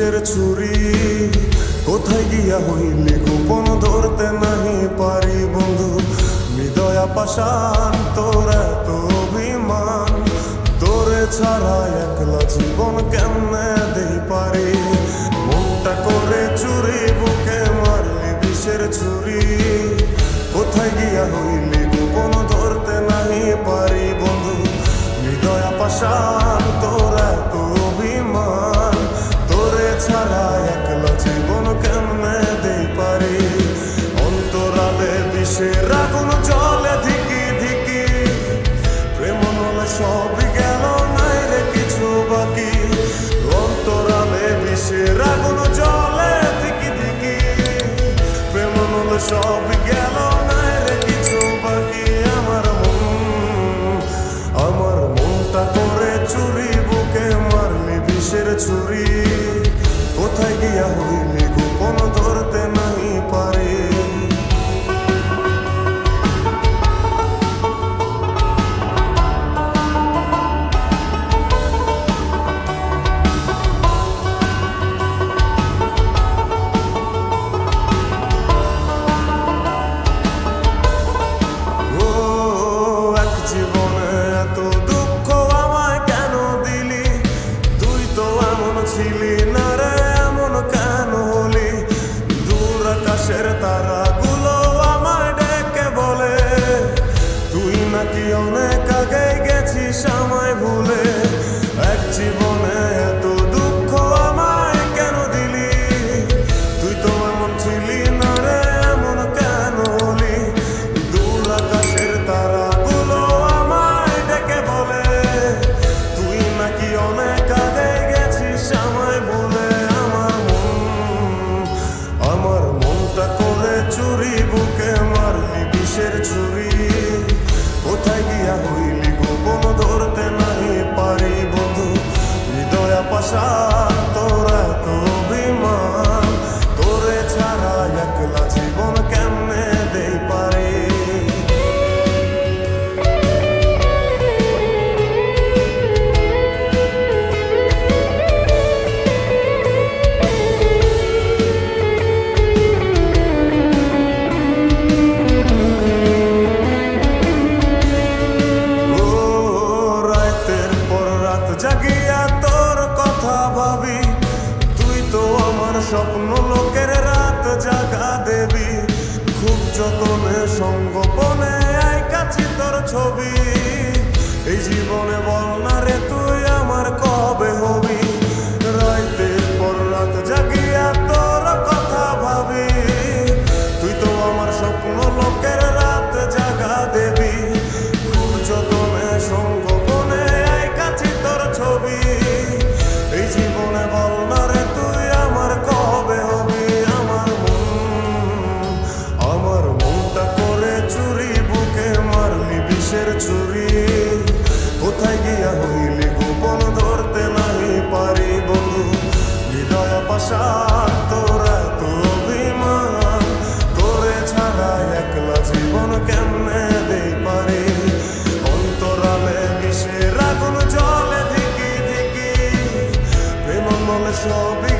বিষের ছুরি কোথায় গিয়া হইলি গোপন ধরতে নাহি পারি বন্ধু হৃদয়া পাষাণ তোর এত অভিমান তোরে ছাড়া একলা জীবন কেমনে দেই পারি মনটা করে চুরি বুকে মারলি বিষের ছুরি কোথায় গিয়া হইলি গোপন ধরতে নাহি পারি বন্ধু হৃদয়া পাষাণ তোর এত অভিমান তোরে ছাড়া একলা জীবন কেমনে দেই পারি অন্তরালে বিষের আগুন জ্বলে ধিকি ধিকি প্রেম নলে সবই গেল নাই রে কিছু বাকি অন্তরালে বিষের আগুন জ্বলে ধিকি ধিকি প্রেম নলে সবই গেল নাই রে কিছু বাকি আমার মনটা করে চুরি বুকে মারলি বিষের ছুরি কোথায় গিয়া হইলি গোপন ধরতে নাহি পারি ছিলি না রে এমন কেন হলি দূর আকাশের তারাগুলো আমায় ডেকে বলে তুই নাকি অনেক আগে গেছিস আমায় ভুলে এক জীবনে এত দুঃখ আমায় কেন দিলি তুই তো এমন ছিলি না রে এমন কেন হলি দূর আকাশের তারাগুলো আমায় ডেকে বলে তুই নাকি অনেক আগে আমায় বলে আমার মনটা করে চুরি বুকে মারলি বিষের ছুরি কোথায় গিয়া হইলি গোপন ধরতে নাহি পারি বন্ধু হৃদয়া পাষাণ তোর এত অভিমান তোরে ছাড়া একলা জীবন কেমনে দেই পারি জাগিয়া তোর কথা ভাবি তুই তো আমার স্বপ্ন লোকের রাত জাগা দেবী খুব যতনে সঙ্গোপনে আই কাছে তোর ছবি এই জীবনে বল না রে তুই আমার কবে হবি রাতের পর রাত জাগিয়া তোর কথা ভাবি তুই তো আমার স্বপ্ন লোকের রাত জাগা দেবী খুব যতনে সঙ্গোপনে ছবি এই জীবনে বল না রে তুই আমার কবে হবি আমার মনটা করে চুরি বুকে মারলি বিষের ছুরি কোথায় গিয়া হইলি গোপন ধরতে নাহি পারি বন্ধু হৃদয়া পাষাণ তোর এত অভিমান তোরে ছাড়া একলা জীবন কেমনে দেই পারি অন্তরালে বিষের আগুন জ্বলে ধিকি ধিকি প্রেম মনে সবই